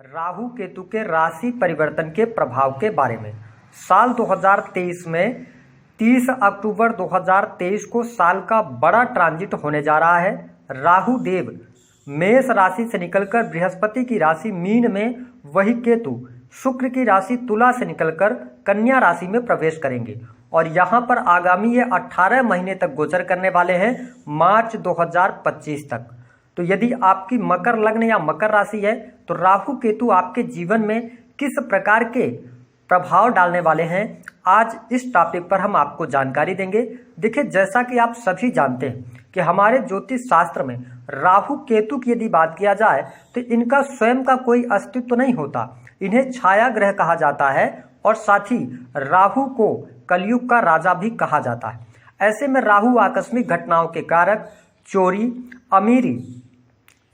राहु केतु के राशि परिवर्तन के प्रभाव के बारे में। साल 2023 में 30 अक्टूबर 2023 को साल का बड़ा ट्रांजिट होने जा रहा है। राहु देव मेष राशि से निकलकर बृहस्पति की राशि मीन में, वही केतु शुक्र की राशि तुला से निकलकर कन्या राशि में प्रवेश करेंगे और यहाँ पर आगामी ये 18 महीने तक गोचर करने वाले हैं, मार्च 2025 तक। तो यदि आपकी मकर लग्न या मकर राशि है तो राहु केतु आपके जीवन में किस प्रकार के प्रभाव डालने वाले हैं, आज इस टॉपिक पर हम आपको जानकारी देंगे। देखिए, जैसा कि आप सभी जानते हैं कि हमारे ज्योतिष शास्त्र में राहु केतु की यदि बात किया जाए तो इनका स्वयं का कोई अस्तित्व नहीं होता, इन्हें छाया ग्रह कहा जाता है और साथ ही राहु को कलयुग का राजा भी कहा जाता है। ऐसे में राहु आकस्मिक घटनाओं के कारक, चोरी, अमीरी,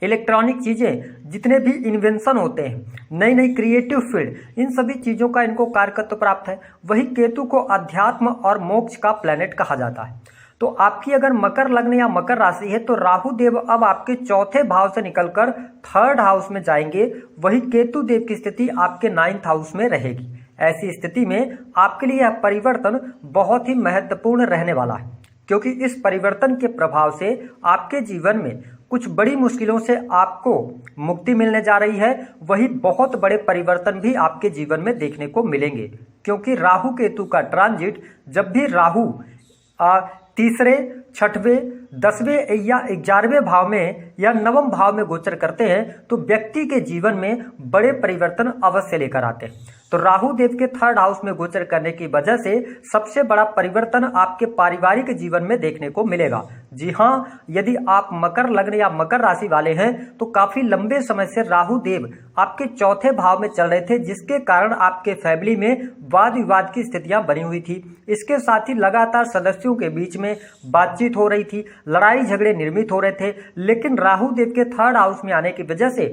इलेक्ट्रॉनिक चीज़ें, जितने भी इन्वेंशन होते हैं, नई नई क्रिएटिव फील्ड, इन सभी चीज़ों का इनको कारकत्व प्राप्त है। वही केतु को अध्यात्म और मोक्ष का प्लैनेट कहा जाता है। तो आपकी अगर मकर लग्न या मकर राशि है तो राहु देव अब आपके चौथे भाव से निकलकर थर्ड हाउस में जाएंगे, वही केतु देव की स्थिति आपके 9th हाउस में रहेगी। ऐसी स्थिति में आपके लिए यह परिवर्तन बहुत ही महत्वपूर्ण रहने वाला है, क्योंकि इस परिवर्तन के प्रभाव से आपके जीवन में कुछ बड़ी मुश्किलों से आपको मुक्ति मिलने जा रही है। वही बहुत बड़े परिवर्तन भी आपके जीवन में देखने को मिलेंगे, क्योंकि राहु केतु का ट्रांजिट, जब भी राहु तीसरे, छठवें, 10वें या 11वें भाव में या 9वें भाव में गोचर करते हैं तो व्यक्ति के जीवन में बड़े परिवर्तन अवश्य लेकर आते हैं। तो राहु देव के थर्ड हाउस में गोचर करने की वजह से सबसे बड़ा परिवर्तन आपके पारिवारिक जीवन में देखने को मिलेगा। जी हाँ, यदि आप मकर लग्न या मकर राशि वाले हैं तो काफी लंबे समय से राहु देव आपके चौथे भाव में चल रहे थे, जिसके कारण आपके फैमिली में वाद विवाद की स्थितियां बनी हुई थी। इसके साथ ही लगातार सदस्यों के बीच में बातचीत हो रही थी, लड़ाई झगड़े निर्मित हो रहे थे। लेकिन राहु देव के थर्ड हाउस में आने की वजह से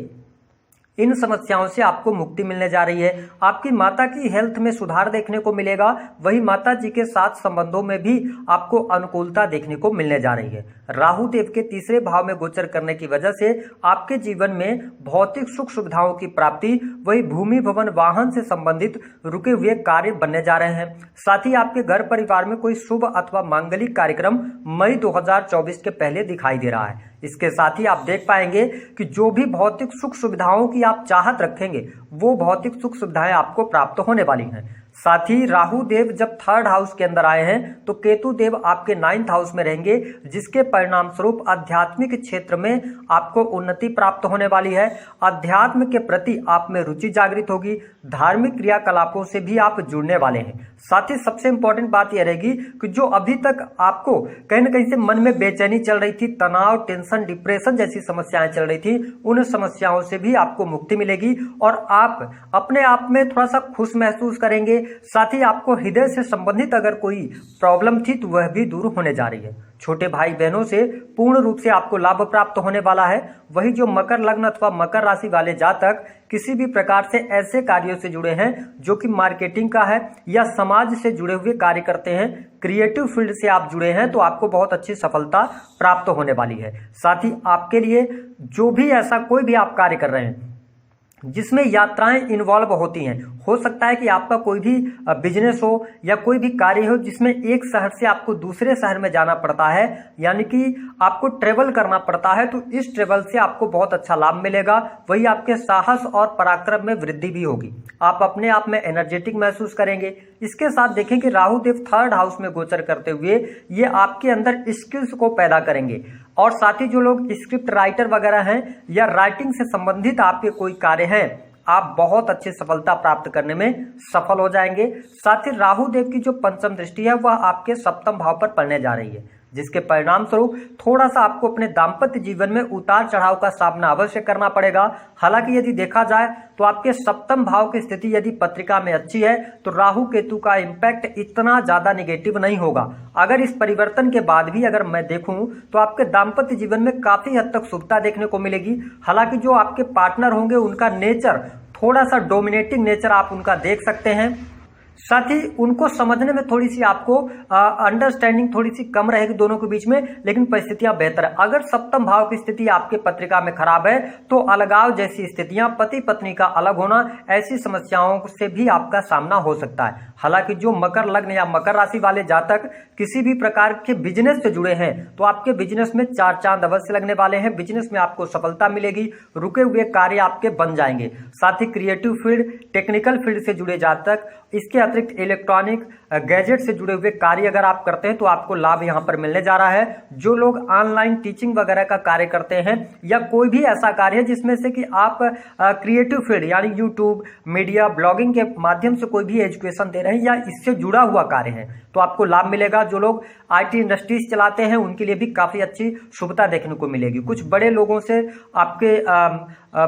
इन समस्याओं से आपको मुक्ति मिलने जा रही है। आपकी माता की हेल्थ में सुधार देखने को मिलेगा, वही माता जी के साथ संबंधों में भी आपको अनुकूलता देखने को मिलने जा रही है। राहु देव के तीसरे भाव में गोचर करने की वजह से आपके जीवन में भौतिक सुख सुविधाओं की प्राप्ति, वही भूमि भवन वाहन से संबंधित रुके हुए कार्य बनने जा रहे हैं। साथ ही आपके घर परिवार में कोई शुभ अथवा मांगलिक कार्यक्रम मई 2024 के पहले दिखाई दे रहा है। इसके साथ ही आप देख पाएंगे कि जो भी भौतिक सुख सुविधाओं की आप चाहत रखेंगे वो भौतिक सुख सुविधाएं आपको प्राप्त होने वाली हैं। साथ ही राहु देव जब थर्ड हाउस के अंदर आए हैं तो केतु देव आपके 9th हाउस में रहेंगे, जिसके परिणाम स्वरूप आध्यात्मिक क्षेत्र में आपको उन्नति प्राप्त होने वाली है। अध्यात्म के प्रति आप में रुचि जागृत होगी, धार्मिक क्रियाकलापों से भी आप जुड़ने वाले हैं। साथ ही सबसे इंपॉर्टेंट बात यह रहेगी कि जो अभी तक आपको कहीं ना कहीं से मन में बेचैनी चल रही थी, तनाव, टेंशन, डिप्रेशन जैसी समस्याएं चल रही थी, उन समस्याओं से भी आपको मुक्ति मिलेगी और आप अपने आप में थोड़ा सा खुश महसूस करेंगे। साथ ही आपको हृदय से संबंधित अगर कोई प्रॉब्लम थी तो वह भी दूर होने जा रही है। छोटे भाई बहनों से पूर्ण रूप से आपको लाभ प्राप्त होने वाला है। वही जो मकर लग्न अथवा मकर राशि वाले जातक किसी भी प्रकार से ऐसे कार्यों से जुड़े हैं जो कि मार्केटिंग का है या समाज से जुड़े हुए कार्य करते हैं, क्रिएटिव फील्ड से आप जुड़े हैं, तो आपको बहुत अच्छी सफलता प्राप्त होने वाली है। साथ ही आपके लिए जो भी ऐसा कोई भी आप कार्य कर रहे हैं जिसमें यात्राएं इन्वॉल्व होती हैं, हो सकता है कि आपका कोई भी बिजनेस हो या कोई भी कार्य हो जिसमें एक शहर से आपको दूसरे शहर में जाना पड़ता है, यानी कि आपको ट्रेवल करना पड़ता है, तो इस ट्रेवल से आपको बहुत अच्छा लाभ मिलेगा। वही आपके साहस और पराक्रम में वृद्धि भी होगी, आप अपने आप में एनर्जेटिक महसूस करेंगे। इसके साथ देखें कि राहु देव थर्ड हाउस में गोचर करते हुए ये आपके अंदर स्किल्स को पैदा करेंगे और साथ ही जो लोग स्क्रिप्ट राइटर वगैरह हैं या राइटिंग से संबंधित आपके कोई कार्य हैं, आप बहुत अच्छी सफलता प्राप्त करने में सफल हो जाएंगे। साथ ही राहु देव की जो पंचम दृष्टि है वह आपके सप्तम भाव पर पड़ने जा रही है, जिसके परिणाम स्वरूप थोड़ा सा आपको अपने दाम्पत्य जीवन में उतार चढ़ाव का सामना अवश्य करना पड़ेगा। हालांकि यदि देखा जाए तो आपके सप्तम भाव की स्थिति यदि पत्रिका में अच्छी है तो राहु केतु का इम्पैक्ट इतना ज्यादा निगेटिव नहीं होगा। अगर इस परिवर्तन के बाद भी अगर मैं देखूं तो आपके दाम्पत्य जीवन में काफी हद तक शुभता देखने को मिलेगी। हालांकि जो आपके पार्टनर होंगे उनका नेचर थोड़ा सा डोमिनेटिंग नेचर आप उनका देख सकते हैं, साथ ही उनको समझने में थोड़ी सी आपको अंडरस्टैंडिंग थोड़ी सी कम रहेगी दोनों के बीच में, लेकिन परिस्थितियां बेहतर है। अगर सप्तम भाव की स्थिति आपके पत्रिका में खराब है तो अलगाव जैसी स्थितियां, पति पत्नी का अलग होना, ऐसी समस्याओं से भी आपका सामना हो सकता है। हालांकि जो मकर लग्न या मकर राशि वाले जातक किसी भी प्रकार के बिजनेस से जुड़े हैं तो आपके बिजनेस में 4 चांद अवश्य लगने वाले हैं। बिजनेस में आपको सफलता मिलेगी, रुके हुए कार्य आपके बन जाएंगे। साथ ही क्रिएटिव फील्ड, टेक्निकल फील्ड से जुड़े जातक, इसके अतिरिक्त इलेक्ट्रॉनिक गैजेट से जुड़े हुए कार्य अगर आप करते हैं तो आपको लाभ यहां पर मिलने जा रहा है। जो लोग ऑनलाइन टीचिंग वगैरह का कार्य करते हैं या कोई भी ऐसा कार्य है जिसमें से कि आप क्रिएटिव फील्ड यानी यूट्यूब, मीडिया, ब्लॉगिंग के माध्यम से कोई भी एजुकेशन दे रहे हैं या इससे जुड़ा हुआ कार्य है तो आपको लाभ मिलेगा। जो लोग आईटी इंडस्ट्रीज चलाते हैं उनके लिए भी काफी अच्छी शुभता देखने को मिलेगी। कुछ बड़े लोगों से आपके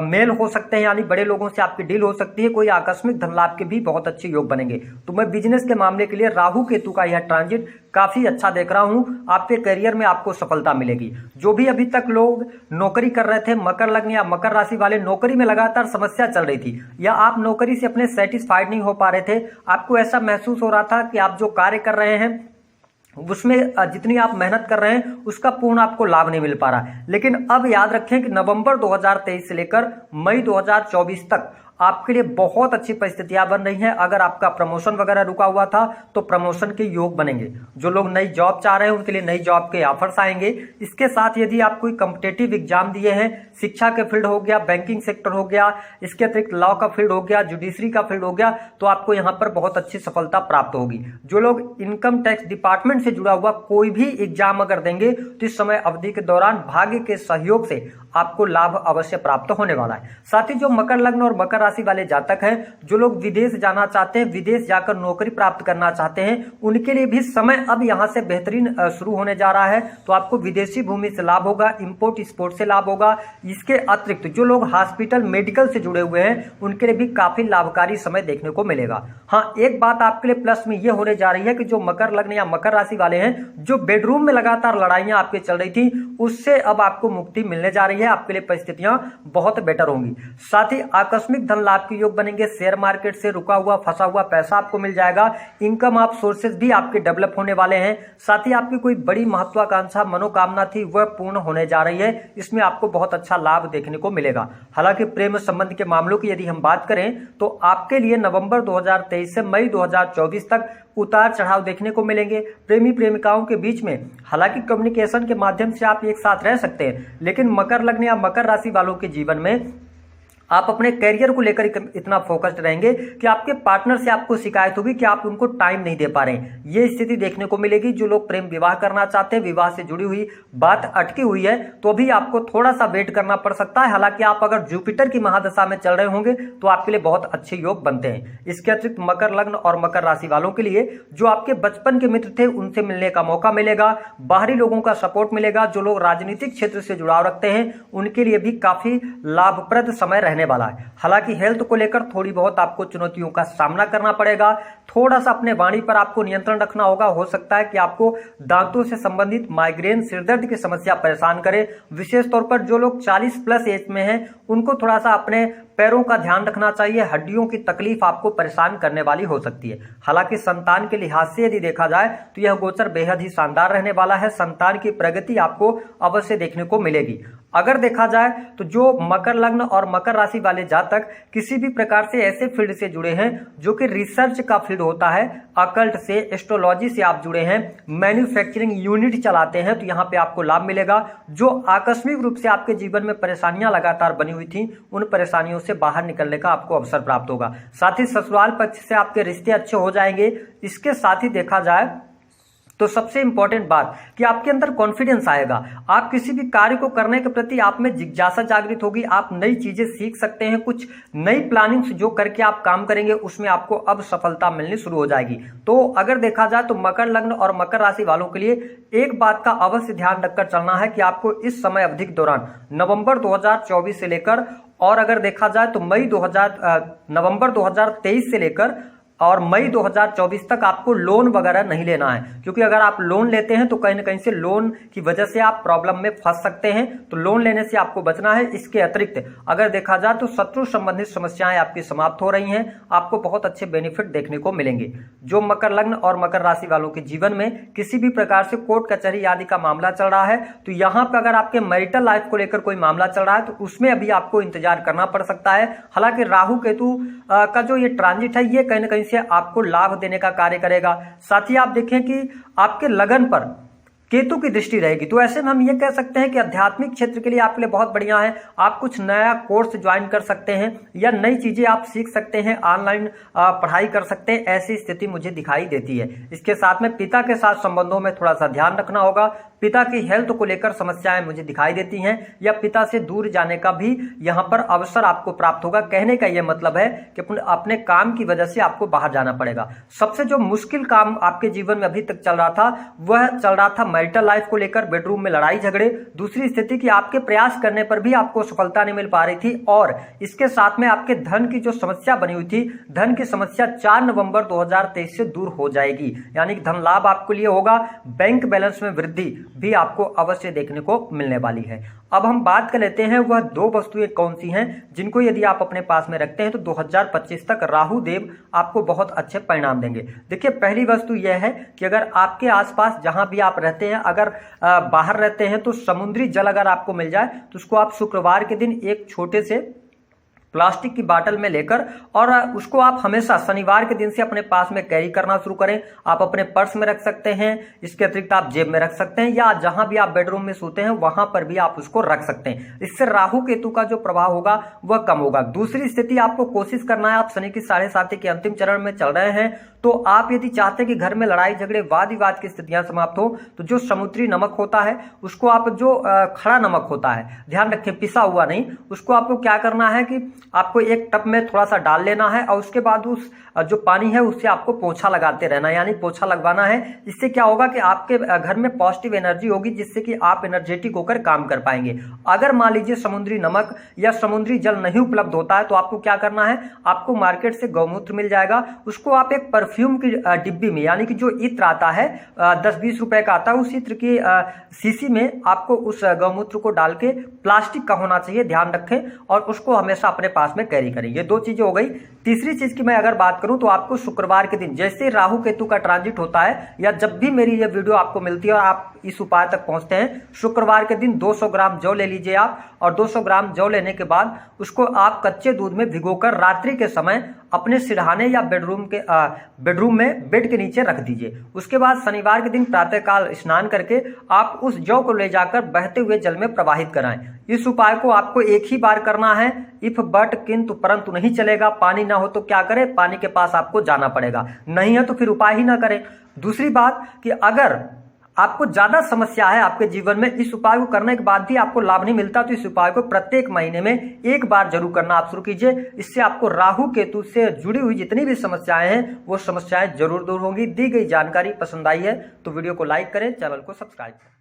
मेल हो सकते हैं, यानी बड़े लोगों से आपकी डील हो सकती है। कोई आकस्मिक धन लाभ के भी बहुत अच्छे योग बनेंगे। तो मैं बिजनेस के मामले के लिए राहु केतु का यह ट्रांजिट काफी अच्छा देख रहा हूं। आपके करियर में आपको सफलता मिलेगी। जो भी अभी तक लोग नौकरी कर रहे थे, मकर लग्न या मकर राशि वाले, नौकरी में लगातार समस्या चल रही थी या आप नौकरी से अपने सेटिस्फाइड नहीं हो पा रहे थे, आपको ऐसा महसूस हो रहा था कि आप जो कार्य कर रहे हैं उसमें जितनी आप मेहनत कर रहे हैं उसका पूर्ण आपको लाभ नहीं मिल पा रहा है, लेकिन अब याद रखें कि नवंबर 2023 से लेकर मई 2024 तक आपके लिए बहुत अच्छी परिस्थितियां बन रही हैं। अगर आपका प्रमोशन वगैरह रुका हुआ था तो प्रमोशन के योग बनेंगे। जो लोग नई जॉब चाह रहे हैं उनके लिए नई जॉब के ऑफर्स आएंगे। इसके साथ यदि आप कोई कॉम्पिटिटिव एग्जाम दिए हैं, शिक्षा के फील्ड हो गया, बैंकिंग सेक्टर हो गया, इसके अतिरिक्त लॉ का फील्ड हो गया, जुडिशरी का फील्ड हो गया, तो आपको यहाँ पर बहुत अच्छी सफलता प्राप्त होगी। जो लोग इनकम टैक्स डिपार्टमेंट से जुड़ा हुआ कोई भी एग्जाम अगर देंगे तो इस समय अवधि के दौरान भाग्य के सहयोग से आपको लाभ अवश्य प्राप्त होने वाला है। साथ ही जो मकर लग्न और मकर राशि वाले जातक हैं, जो लोग विदेश जाना चाहते हैं, विदेश जाकर नौकरी प्राप्त करना चाहते हैं, उनके लिए भी समय अब यहां से बेहतरीन शुरू होने जा रहा है। तो आपको विदेशी भूमि से लाभ होगा, इंपोर्ट एक्सपोर्ट से लाभ होगा। इसके अतिरिक्त जो लोग हॉस्पिटल, मेडिकल से जुड़े हुए हैं उनके लिए भी काफी लाभकारी समय देखने को मिलेगा। हाँ, एक बात आपके लिए प्लस में यह होने जा रही है कि जो मकर लग्न या मकर राशि वाले हैं, जो बेडरूम में लगातार लड़ाइयां आपके चल रही थी उससे अब आपको मुक्ति मिलने जा रही है। आपके लिए परिस्थितियां बहुत बेटर होंगी। साथ ही आकस्मिक धन लाभ के योग बनेंगे। शेयर मार्केट से रुका हुआ, फंसा हुआ पैसा आपको मिल जाएगा। इनकम आप सोर्सेज भी आपके डेवलप होने वाले हैं। साथ ही आपकी कोई बड़ी महत्वाकांक्षा, मनोकामना थी वह पूर्ण होने जा रही है। इसमें आपको बहुत अच्छा लाभ देखने को मिलेगा। हालांकि प्रेम संबंध के मामलों की यदि हम बात करें तो आपके लिए नवंबर 2023 से मई 2024 तक उतार चढ़ाव देखने को मिलेंगे। प्रेमी प्रेमिकाओं के बीच में हालांकि कम्युनिकेशन के माध्यम से आप एक साथ रह सकते हैं, लेकिन मकर लग्न या मकर राशि वालों के जीवन में आप अपने करियर को लेकर इतना फोकस्ड रहेंगे कि आपके पार्टनर से आपको शिकायत होगी कि आप उनको टाइम नहीं दे पा रहे हैं। ये स्थिति देखने को मिलेगी। जो लोग प्रेम विवाह करना चाहते हैं, विवाह से जुड़ी हुई बात अटकी हुई है, तो भी आपको थोड़ा सा वेट करना पड़ सकता है। हालांकि आप अगर जुपिटर की महादशा में चल रहे होंगे तो आपके लिए बहुत अच्छे योग बनते हैं। इसके अतिरिक्त मकर लग्न और मकर राशि वालों के लिए जो आपके बचपन के मित्र थे उनसे मिलने का मौका मिलेगा। बाहरी लोगों का सपोर्ट मिलेगा। जो लोग राजनीतिक क्षेत्र से जुड़ाव रखते हैं उनके लिए भी काफी लाभप्रद समय रहने वाला है। हालांकि हेल्थ को लेकर थोड़ी बहुत आपको चुनौतियों का सामना करना पड़ेगा। थोड़ा सा अपने वाणी पर आपको नियंत्रण रखना होगा। हो सकता है कि आपको दांतों से संबंधित माइग्रेन, सिरदर्द की समस्या परेशान करे। विशेष तौर पर जो लोग 40 प्लस एज में हैं उनको थोड़ा सा अपने पैरों का ध्यान रखना चाहिए। हड्डियों की तकलीफ आपको परेशान करने वाली हो सकती है। हालांकि संतान के लिहाज से यदि देखा जाए तो यह गोचर बेहद ही शानदार रहने वाला है। संतान की प्रगति आपको अवश्य देखने को मिलेगी। अगर देखा जाए तो जो मकर लग्न और मकर राशि वाले जातक किसी भी प्रकार से ऐसे फील्ड से जुड़े हैं जो कि रिसर्च का फील्ड होता है, अकल्ट से, एस्ट्रोलॉजी से आप जुड़े हैं, मैन्युफैक्चरिंग यूनिट चलाते हैं, तो यहाँ पे आपको लाभ मिलेगा। जो आकस्मिक रूप से आपके जीवन में परेशानियां लगातार बनी हुई थी उन परेशानियों से बाहर निकलने का आपको अवसर प्राप्त होगा। साथ ही ससुराल पक्ष से आपके रिश्ते अच्छे हो जाएंगे। इसके साथ ही देखा जाए तो सबसे इंपॉर्टेंट बात कि आपके अंदर कॉन्फिडेंस आएगा। आप किसी भी कार्य को करने के प्रति आप में जिज्ञासा जागृत होगी। आप नई चीजें सीख सकते हैं। कुछ नई प्लानिंग्स जो करके आप काम करेंगे उसमें आपको अब सफलता मिलनी शुरू हो जाएगी। तो अगर देखा जाए तो मकर लग्न और मकर राशि वालों के लिए एक बात का अवश्य ध्यान रखकर चलना है कि आपको इस समय अवधि के दौरान नवंबर 2024 से लेकर और अगर देखा जाए तो नवंबर 2023 से लेकर और मई 2024 तक आपको लोन वगैरह नहीं लेना है, क्योंकि अगर आप लोन लेते हैं तो कहीं ना कहीं से लोन की वजह से आप प्रॉब्लम में फंस सकते हैं, तो लोन लेने से आपको बचना है। इसके अतिरिक्त अगर देखा जाए तो शत्रु संबंधित समस्याएं आपकी समाप्त हो रही हैं, आपको बहुत अच्छे बेनिफिट देखने को मिलेंगे। जो मकर लग्न और मकर राशि वालों के जीवन में किसी भी प्रकार से कोर्ट कचहरी आदि का मामला चल रहा है, तो यहाँ पर अगर आपके मैरिटल लाइफ को लेकर कोई मामला चल रहा है तो उसमें अभी आपको इंतजार करना पड़ सकता है। हालांकि राहु केतु का जो ये ट्रांजिट है ये कहीं ना कहीं से आपको लाभ देने का कार्य करेगा। साथ ही आप देखें कि आपके लगन पर केतु की दृष्टि रहेगी, तो ऐसे में हम ये कह सकते हैं कि आध्यात्मिक क्षेत्र के लिए आपके लिए बहुत बढ़िया है। आप कुछ नया कोर्स ज्वाइन कर सकते हैं या नई चीजें आप सीख सकते हैं, ऑनलाइन पढ़ाई कर सकते हैं, ऐसी स्थिति मुझे दिखाई देती है। इसके साथ में पिता के साथ संबंधों में थोड़ा सा ध्यान रखना होगा। पिता की हेल्थ को लेकर समस्याएं मुझे दिखाई देती हैं, या पिता से दूर जाने का भी यहाँ पर अवसर आपको प्राप्त होगा। कहने का यह मतलब है कि अपने काम की वजह से आपको बाहर जाना पड़ेगा। सबसे जो मुश्किल काम आपके जीवन में अभी तक चल रहा था वह चल रहा था मैरिटल लाइफ को लेकर, बेडरूम में लड़ाई झगड़े। दूसरी स्थिति कि आपके प्रयास करने पर भी आपको सफलता नहीं मिल पा रही थी, और इसके साथ में आपके धन की जो समस्या बनी हुई थी, धन की समस्या 4 नवंबर 2023 से दूर हो जाएगी, यानी कि धन लाभ आपके लिए होगा। बैंक बैलेंस में वृद्धि भी आपको अवश्य देखने को मिलने वाली है। अब हम बात कर लेते हैं वह 2 वस्तुएं कौन सी हैं जिनको यदि आप अपने पास में रखते हैं तो 2025 तक राहु देव आपको बहुत अच्छे परिणाम देंगे। देखिए, पहली वस्तु यह है कि अगर आपके आसपास जहां भी आप रहते हैं, अगर बाहर रहते हैं, तो समुद्री जल अगर आपको मिल जाए तो उसको आप शुक्रवार के दिन एक छोटे से प्लास्टिक की बाटल में लेकर और उसको आप हमेशा शनिवार के दिन से अपने पास में कैरी करना शुरू करें। आप अपने पर्स में रख सकते हैं, इसके अतिरिक्त आप जेब में रख सकते हैं, या जहां भी आप बेडरूम में सोते हैं वहां पर भी आप उसको रख सकते हैं। इससे राहु केतु का जो प्रभाव होगा वह कम होगा। दूसरी स्थिति, आपको कोशिश करना है, आप शनि की 7.5 के अंतिम चरण में चल रहे हैं, तो आप यदि चाहते हैं कि घर में लड़ाई झगड़े वाद विवाद की स्थितियां समाप्त हो, तो जो समुद्री नमक होता है उसको आप, जो खड़ा नमक होता है, ध्यान रखें पिसा हुआ नहीं, उसको आपको क्या करना है कि आपको एक टब में थोड़ा सा डाल लेना है और उसके बाद उस जो पानी है उससे आपको पोछा लगाते रहना है, यानी पोछा लगवाना है। इससे क्या होगा कि आपके घर में पॉजिटिव एनर्जी होगी, जिससे कि आप एनर्जेटिक होकर काम कर पाएंगे। अगर मान लीजिए समुद्री नमक या समुद्री जल नहीं उपलब्ध होता है तो आपको क्या करना है, आपको मार्केट से गौमूत्र मिल जाएगा, उसको आप एक परफ्यूम की डिब्बी में, यानी कि जो इत्र आता है 10-20 रुपए का आता है, उस इत्र की शीशी में आपको उस गौमूत्र को डाल के, प्लास्टिक का होना चाहिए, ध्यान रखें, और उसको हमेशा अपने पास में कैरी करें। ये 2 चीजें हो गई। तीसरी चीज की मैं अगर बात करूं तो आपको शुक्रवार के दिन, जैसे राहु केतु का ट्रांजिट होता है या जब भी मेरी ये वीडियो आपको मिलती है और आप इस उपाय तक पहुंचते हैं, शुक्रवार के दिन 200 ग्राम जौ ले लीजिए आप, और 200 ग्राम जौ लेने के बाद उसको आप कच्चे दूध में भिगोकर रात्रि के समय अपने सिरहाने या बेडरूम में बेड के नीचे रख दीजिए। उसके बाद शनिवार के दिन प्रातःकाल स्नान करके आप उस जौ को ले जाकर बहते हुए जल में प्रवाहित कराएं। इस उपाय को आपको एक ही बार करना है। इफ बट किंतु परंतु नहीं चलेगा। पानी ना हो तो क्या करें, पानी के पास आपको जाना पड़ेगा, नहीं है तो फिर उपाय ही ना करें। दूसरी बात कि अगर आपको ज्यादा समस्या है आपके जीवन में, इस उपाय को करने के बाद भी आपको लाभ नहीं मिलता, तो इस उपाय को प्रत्येक महीने में एक बार जरूर करना आप शुरू कीजिए। इससे आपको राहु केतु से जुड़ी हुई जितनी भी समस्याएं हैं वो समस्याएं जरूर दूर होंगी। दी गई जानकारी पसंद आई है तो वीडियो को लाइक करें, चैनल को सब्सक्राइब करें।